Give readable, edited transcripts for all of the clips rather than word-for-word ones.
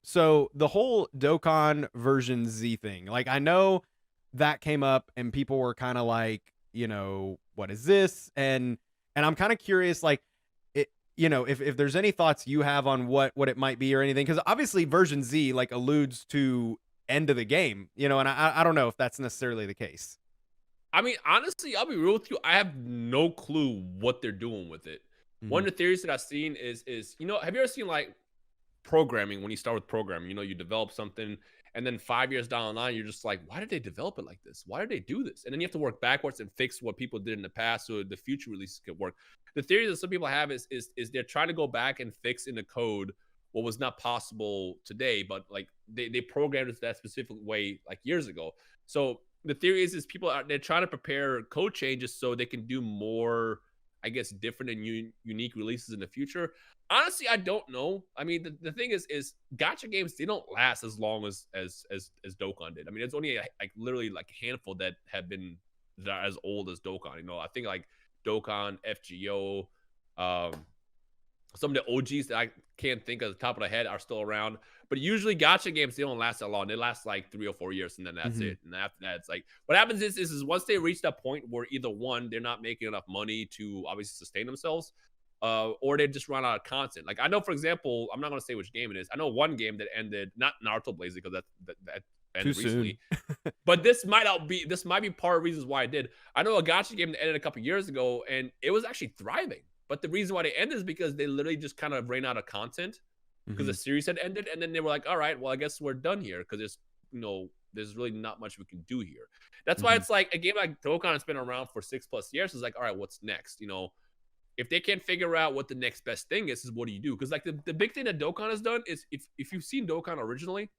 So the whole Dokkan version Z thing, like I know that came up and people were kind of like, what is this? And I'm kind of curious, like it, if there's any thoughts you have on what it might be or anything, because obviously version Z like alludes to end of the game, and I don't know if that's necessarily the case. I mean, honestly, I'll be real with you. I have no clue what they're doing with it. One Hmm. of the theories that I've seen is have you ever seen like programming when you start with programming? You develop something, and then 5 years down the line, you're just like, why did they develop it like this? Why did they do this? And then you have to work backwards and fix what people did in the past so the future releases could work. The theory that some people have is they're trying to go back and fix in the code what was not possible today, but like they programmed it that specific way like years ago. So the theory is people are they're trying to prepare code changes so they can do more, I guess, different and unique releases in the future. Honestly, I don't know. I mean, the thing is gotcha games, they don't last as long as Dokkan did. I mean, it's only like literally like a handful that have been that are as old as Dokkan. I think like Dokkan, FGO, um, some of the OGs that I can't think of the top of the head are still around. But usually gotcha games, they don't last that long. They last like 3 or 4 years, and then that's Hmm. it. And after that, it's like what happens is once they reach that point where either one, they're not making enough money to obviously sustain themselves, or they just run out of content. Like I know, for example, I'm not gonna say which game it is. I know one game that ended, not Naruto Blaze because that Too ended soon. recently. But this might be part of reasons why I did. I know a gotcha game that ended a couple years ago, and it was actually thriving. But the reason why they ended is because they literally just kind of ran out of content because the Hmm. series had ended, and then they were like, "All right, well, I guess we're done here because there's really not much we can do here." That's why Hmm. it's like a game like Dokkan has been around for 6+ years. It's like, all right, what's next? If they can't figure out what the next best thing is what do you do? Because like the big thing that Dokkan has done is if you've seen Dokkan originally,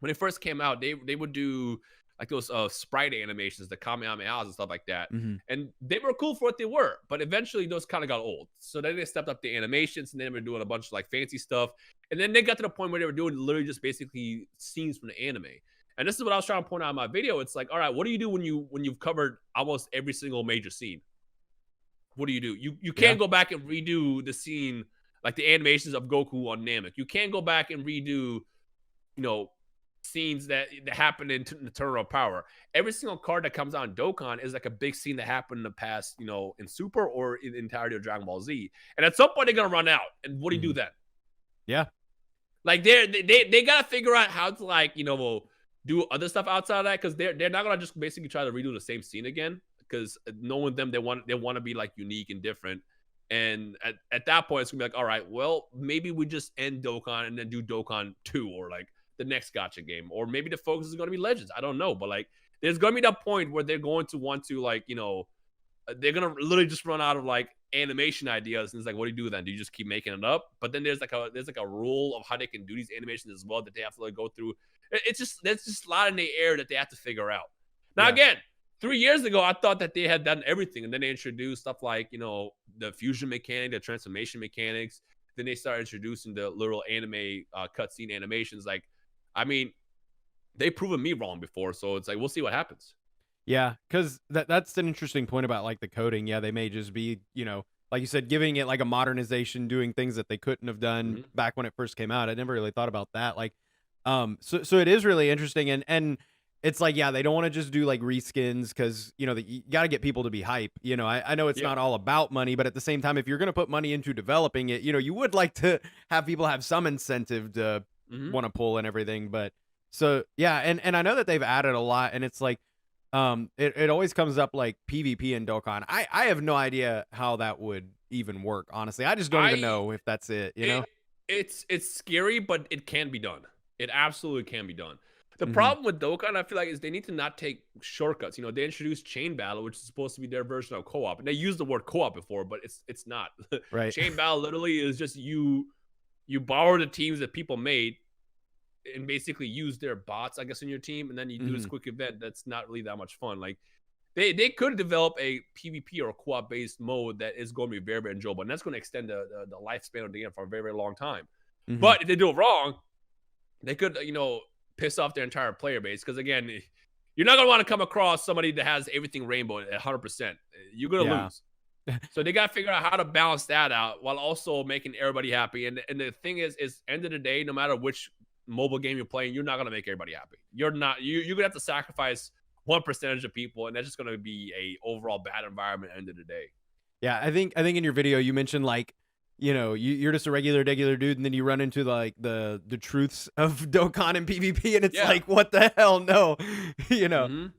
when it first came out, they would do like those sprite animations, the Kamehamehas and stuff like that. Hmm. And they were cool for what they were, but eventually those kind of got old. So then they stepped up the animations and then they were doing a bunch of like fancy stuff. And then they got to the point where they were doing literally just basically scenes from the anime. And this is what I was trying to point out in my video. It's like, all right, what do you do when you've covered almost every single major scene? What do? You Yeah. can't go back and redo the scene like the animations of Goku on Namek. You can't go back and redo you know, scenes that happen in the Tournament of Power. Every single card that comes out in Dokkan is like a big scene that happened in the past, in Super or in the entirety of Dragon Ball Z. And at some point, they're gonna run out. And what do you do Hmm. then? Yeah. Like they gotta figure out how to do other stuff outside of that because they're not gonna just basically try to redo the same scene again. Because knowing them, they want to be like unique and different. And at that point, it's gonna be like, all right, well, maybe we just end Dokkan and then do Dokkan 2 or like the next gotcha game. Or maybe the focus is gonna be Legends. I don't know. But like there's gonna be that point where they're going to want to they're gonna literally just run out of like animation ideas, and it's like, what do you do then? Do you just keep making it up? But then there's like a rule of how they can do these animations as well that they have to like go through. It's just there's just a lot in the air that they have to figure out. Now Yeah. again, 3 years ago, I thought that they had done everything, and then they introduced stuff like the fusion mechanic, the transformation mechanics. Then they started introducing the literal anime cutscene animations. Like, I mean, they've proven me wrong before, so it's like we'll see what happens. Yeah, because that's an interesting point about like the coding. Yeah, they may just be, like you said, giving it like a modernization, doing things that they couldn't have done Hmm. back when it first came out. I never really thought about that. Like, so it is really interesting, and it's like, yeah, they don't want to just do like reskins because you got to get people to be hype. I know it's Yeah. not all about money, but at the same time, if you're gonna put money into developing it, you would like to have people have some incentive to Hmm. want to pull and everything. But so yeah, and I know that they've added a lot, and it's like it always comes up like PvP and Dokkan. I have no idea how that would even work, honestly. I just don't even I know if that's it, you it know? it's scary, but it can be done. It absolutely can be done. The Mhm. problem with Dokkan, I feel like, is they need to not take shortcuts. They introduced Chain Battle, which is supposed to be their version of co-op, and they used the word co-op before, but it's not. Right. Chain Battle literally is just you borrow the teams that people made and basically use their bots, I guess, in your team, and then you do this Mhm. quick event that's not really that much fun. Like they could develop a PvP or a co-op based mode that is going to be very, very enjoyable, and that's going to extend the lifespan of the game for a very, very long time. Mhm. But if they do it wrong, they could, piss off their entire player base. Because again, you're not going to want to come across somebody that has everything rainbow at 100%. You're going to Yeah. lose. So they got to figure out how to balance that out while also making everybody happy. And the thing is end of the day, no matter which mobile game you're playing, you're not gonna make everybody happy. You're not. You're gonna have to sacrifice one percentage of people, and that's just gonna be a overall bad environment at the end of the day. Yeah, I think in your video you mentioned like, you're just a regular dude, and then you run into like the truths of Dokkan and PvP, and it's Yeah. like, what the hell? No, you know. Hmm.